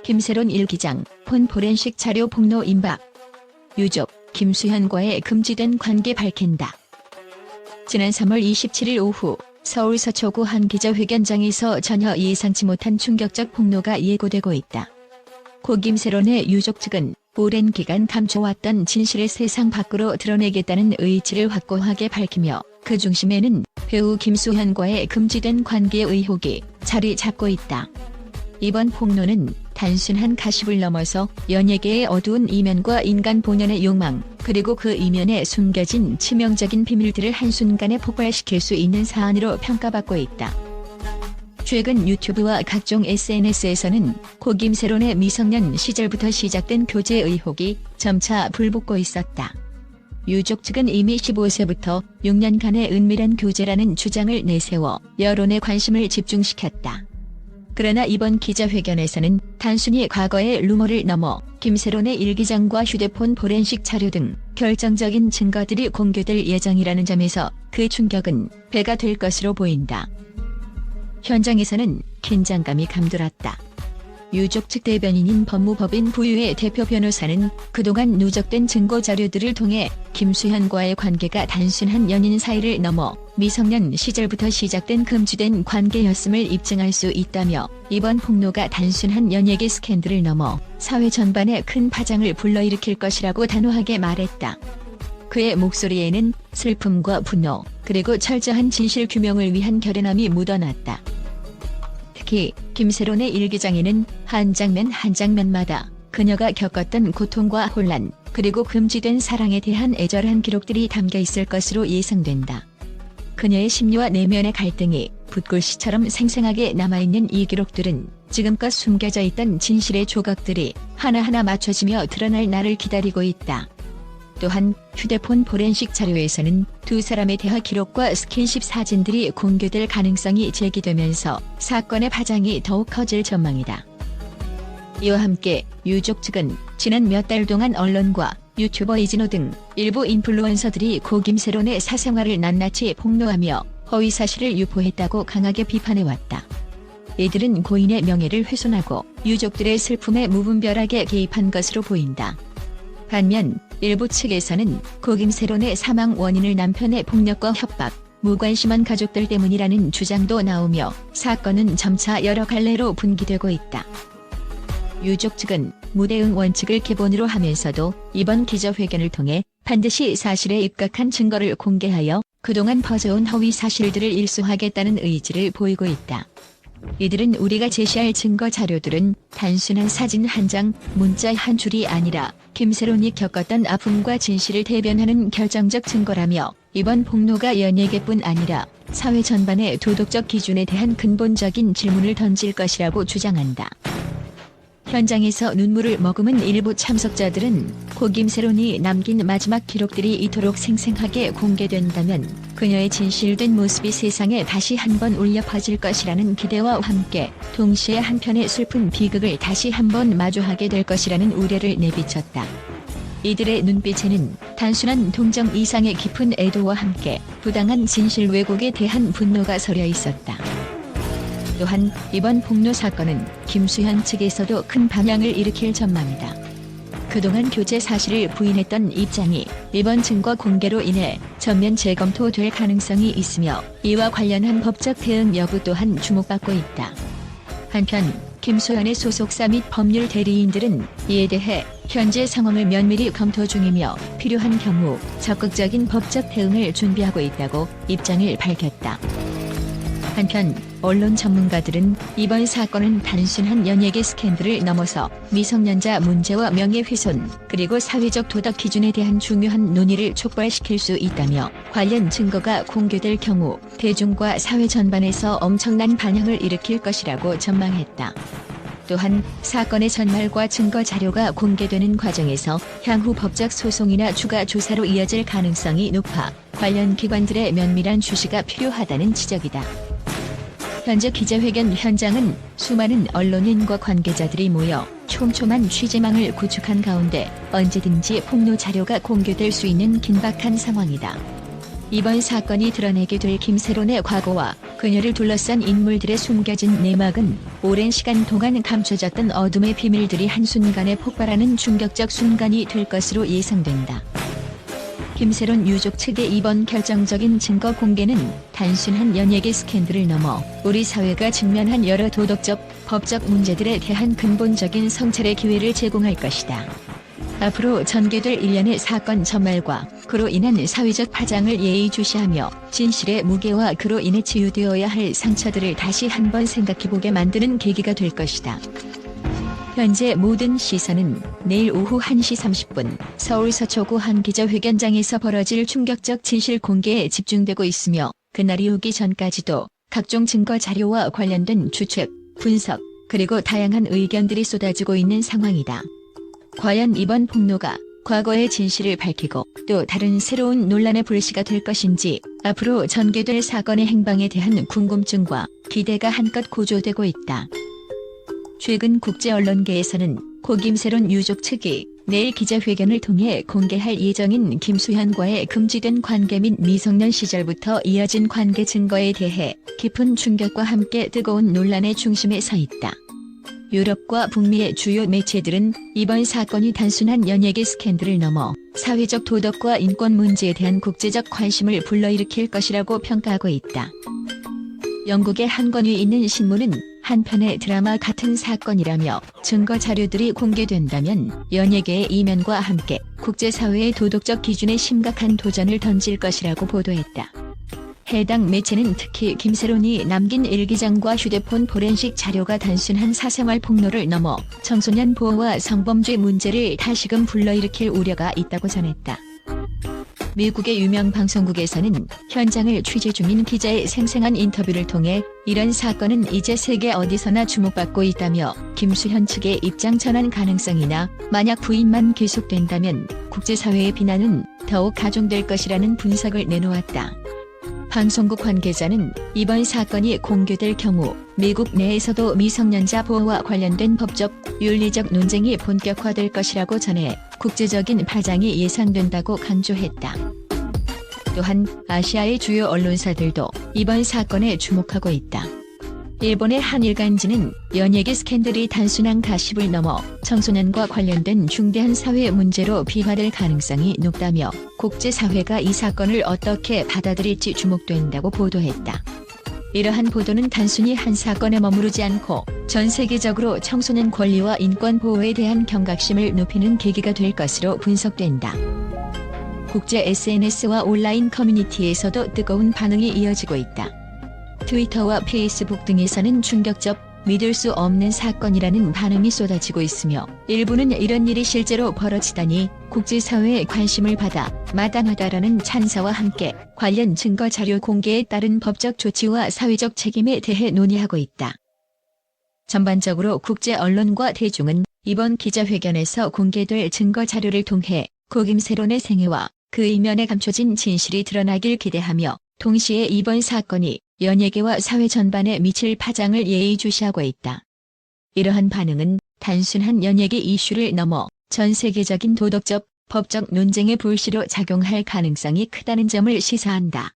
김새론 일기장, 폰 포렌식 자료 폭로 임박. 유족, 김수현과의 금지된 관계 밝힌다. 지난 3월 27일 오후 서울 서초구 한 기자회견장에서 전혀 예상치 못한 충격적 폭로가 예고되고 있다. 고 김새론의 유족 측은 오랜 기간 감춰왔던 진실을 세상 밖으로 드러내겠다는 의지를 확고하게 밝히며 그 중심에는 배우 김수현과의 금지된 관계 의혹이 자리 잡고 있다. 이번 폭로는 단순한 가십을 넘어서 연예계의 어두운 이면과 인간 본연의 욕망, 그리고 그 이면에 숨겨진 치명적인 비밀들을 한순간에 폭발시킬 수 있는 사안으로 평가받고 있다. 최근 유튜브와 각종 SNS에서는 고 김새론의 미성년 시절부터 시작된 교제 의혹이 점차 불붙고 있었다. 유족 측은 이미 15세부터 6년간의 은밀한 교제라는 주장을 내세워 여론의 관심을 집중시켰다. 그러나 이번 기자회견에서는 단순히 과거의 루머를 넘어 김새론의 일기장과 휴대폰 포렌식 자료 등 결정적인 증거들이 공개될 예정이라는 점에서 그 충격은 배가 될 것으로 보인다. 현장에서는 긴장감이 감돌았다. 유족 측 대변인인 법무법인 부유의 대표 변호사는 그동안 누적된 증거 자료들을 통해 김수현과의 관계가 단순한 연인 사이를 넘어 미성년 시절부터 시작된 금지된 관계였음을 입증할 수 있다며 이번 폭로가 단순한 연예계 스캔들을 넘어 사회 전반에 큰 파장을 불러일으킬 것이라고 단호하게 말했다. 그의 목소리에는 슬픔과 분노, 그리고 철저한 진실 규명을 위한 결연함이 묻어났다. 특히 김새론의 일기장에는 한 장면 한 장면마다 그녀가 겪었던 고통과 혼란, 그리고 금지된 사랑에 대한 애절한 기록들이 담겨 있을 것으로 예상된다. 그녀의 심리와 내면의 갈등이 붓글씨처럼 생생하게 남아있는 이 기록들은 지금껏 숨겨져 있던 진실의 조각들이 하나하나 맞춰지며 드러날 날을 기다리고 있다. 또한 휴대폰 포렌식 자료에서는 두 사람의 대화 기록과 스킨십 사진들이 공개될 가능성이 제기되면서 사건의 파장이 더욱 커질 전망이다. 이와 함께 유족 측은 지난 몇 달 동안 언론과 유튜버 이진호 등 일부 인플루언서들이 고 김새론의 사생활을 낱낱이 폭로하며 허위사실을 유포했다고 강하게 비판해왔다. 이들은 고인의 명예를 훼손하고 유족들의 슬픔에 무분별하게 개입한 것으로 보인다. 반면 일부 측에서는 고 김새론의 사망 원인을 남편의 폭력과 협박, 무관심한 가족들 때문이라는 주장도 나오며 사건은 점차 여러 갈래로 분기되고 있다. 유족 측은 무대응 원칙을 기본으로 하면서도 이번 기자회견을 통해 반드시 사실에 입각한 증거를 공개하여 그동안 퍼져온 허위 사실들을 일소하겠다는 의지를 보이고 있다. 이들은 우리가 제시할 증거 자료들은 단순한 사진 한 장, 문자 한 줄이 아니라 김새론이 겪었던 아픔과 진실을 대변하는 결정적 증거라며 이번 폭로가 연예계뿐 아니라 사회 전반의 도덕적 기준에 대한 근본적인 질문을 던질 것이라고 주장한다. 현장에서 눈물을 머금은 일부 참석자들은 고 김새론이 남긴 마지막 기록들이 이토록 생생하게 공개된다면 그녀의 진실된 모습이 세상에 다시 한번 울려 퍼질 것이라는 기대와 함께 동시에 한편의 슬픈 비극을 다시 한번 마주하게 될 것이라는 우려를 내비쳤다. 이들의 눈빛에는 단순한 동정 이상의 깊은 애도와 함께 부당한 진실 왜곡에 대한 분노가 서려 있었다. 또한 이번 폭로 사건은 김수현 측에서도 큰 반향을 일으킬 전망이다. 그동안 교제 사실을 부인했던 입장이 이번 증거 공개로 인해 전면 재검토될 가능성이 있으며 이와 관련한 법적 대응 여부 또한 주목받고 있다. 한편 김수현의 소속사 및 법률 대리인들은 이에 대해 현재 상황을 면밀히 검토 중이며 필요한 경우 적극적인 법적 대응을 준비하고 있다고 입장을 밝혔다. 한편 언론 전문가들은 이번 사건은 단순한 연예계 스캔들을 넘어서 미성년자 문제와 명예훼손, 그리고 사회적 도덕 기준에 대한 중요한 논의를 촉발시킬 수 있다며 관련 증거가 공개될 경우 대중과 사회 전반에서 엄청난 반향을 일으킬 것이라고 전망했다. 또한 사건의 전말과 증거 자료가 공개되는 과정에서 향후 법적 소송이나 추가 조사로 이어질 가능성이 높아 관련 기관들의 면밀한 주시가 필요하다는 지적이다. 현재 기자회견 현장은 수많은 언론인과 관계자들이 모여 촘촘한 취재망을 구축한 가운데 언제든지 폭로 자료가 공개될 수 있는 긴박한 상황이다. 이번 사건이 드러내게 될 김세론의 과거와 그녀를 둘러싼 인물들의 숨겨진 내막은 오랜 시간 동안 감춰졌던 어둠의 비밀들이 한순간에 폭발하는 충격적 순간이 될 것으로 예상된다. 김세론 유족 측의 이번 결정적인 증거 공개는 단순한 연예계 스캔들을 넘어 우리 사회가 직면한 여러 도덕적, 법적 문제들에 대한 근본적인 성찰의 기회를 제공할 것이다. 앞으로 전개될 일련의 사건 전말과 그로 인한 사회적 파장을 예의주시하며 진실의 무게와 그로 인해 치유되어야 할 상처들을 다시 한번 생각해보게 만드는 계기가 될 것이다. 현재 모든 시선은 내일 오후 1시 30분 서울 서초구 한 기자회견장에서 벌어질 충격적 진실 공개에 집중되고 있으며 그날이 오기 전까지도 각종 증거 자료와 관련된 추측, 분석, 그리고 다양한 의견들이 쏟아지고 있는 상황이다. 과연 이번 폭로가 과거의 진실을 밝히고 또 다른 새로운 논란의 불씨가 될 것인지 앞으로 전개될 사건의 행방에 대한 궁금증과 기대가 한껏 고조되고 있다. 최근 국제 언론계에서는 고 김세론 유족 측이 내일 기자회견을 통해 공개할 예정인 김수현과의 금지된 관계 및 미성년 시절부터 이어진 관계 증거에 대해 깊은 충격과 함께 뜨거운 논란의 중심에 서 있다. 유럽과 북미의 주요 매체들은 이번 사건이 단순한 연예계 스캔들을 넘어 사회적 도덕과 인권 문제에 대한 국제적 관심을 불러일으킬 것이라고 평가하고 있다. 영국의 한 권위 있는 신문은 한편의 드라마 같은 사건이라며 증거 자료들이 공개된다면 연예계의 이면과 함께 국제사회의 도덕적 기준에 심각한 도전을 던질 것이라고 보도했다. 해당 매체는 특히 김세론이 남긴 일기장과 휴대폰 포렌식 자료가 단순한 사생활 폭로를 넘어 청소년 보호와 성범죄 문제를 다시금 불러일으킬 우려가 있다고 전했다. 미국의 유명 방송국에서는 현장을 취재 중인 기자의 생생한 인터뷰를 통해 이런 사건은 이제 세계 어디서나 주목받고 있다며 김수현 측의 입장 전환 가능성이나 만약 부인만 계속된다면 국제사회의 비난은 더욱 가중될 것이라는 분석을 내놓았다. 방송국 관계자는 이번 사건이 공개될 경우 미국 내에서도 미성년자 보호와 관련된 법적, 윤리적 논쟁이 본격화될 것이라고 전해 국제적인 파장이 예상된다고 강조했다. 또한 아시아의 주요 언론사들도 이번 사건에 주목하고 있다. 일본의 한 일간지는 연예계 스캔들이 단순한 가십을 넘어 청소년과 관련된 중대한 사회 문제로 비화될 가능성이 높다며 국제사회가 이 사건을 어떻게 받아들일지 주목된다고 보도했다. 이러한 보도는 단순히 한 사건에 머무르지 않고 전 세계적으로 청소년 권리와 인권 보호에 대한 경각심을 높이는 계기가 될 것으로 분석된다. 국제 SNS와 온라인 커뮤니티에서도 뜨거운 반응이 이어지고 있다. 트위터와 페이스북 등에서는 충격적, 믿을 수 없는 사건이라는 반응이 쏟아지고 있으며 일부는 이런 일이 실제로 벌어지다니 국제사회의 관심을 받아 마땅하다라는 찬사와 함께 관련 증거 자료 공개에 따른 법적 조치와 사회적 책임에 대해 논의하고 있다. 전반적으로 국제 언론과 대중은 이번 기자회견에서 공개될 증거 자료를 통해 고 김세론의 생애와 그 이면에 감춰진 진실이 드러나길 기대하며 동시에 이번 사건이 연예계와 사회 전반에 미칠 파장을 예의주시하고 있다. 이러한 반응은 단순한 연예계 이슈를 넘어 전 세계적인 도덕적, 법적 논쟁의 불씨로 작용할 가능성이 크다는 점을 시사한다.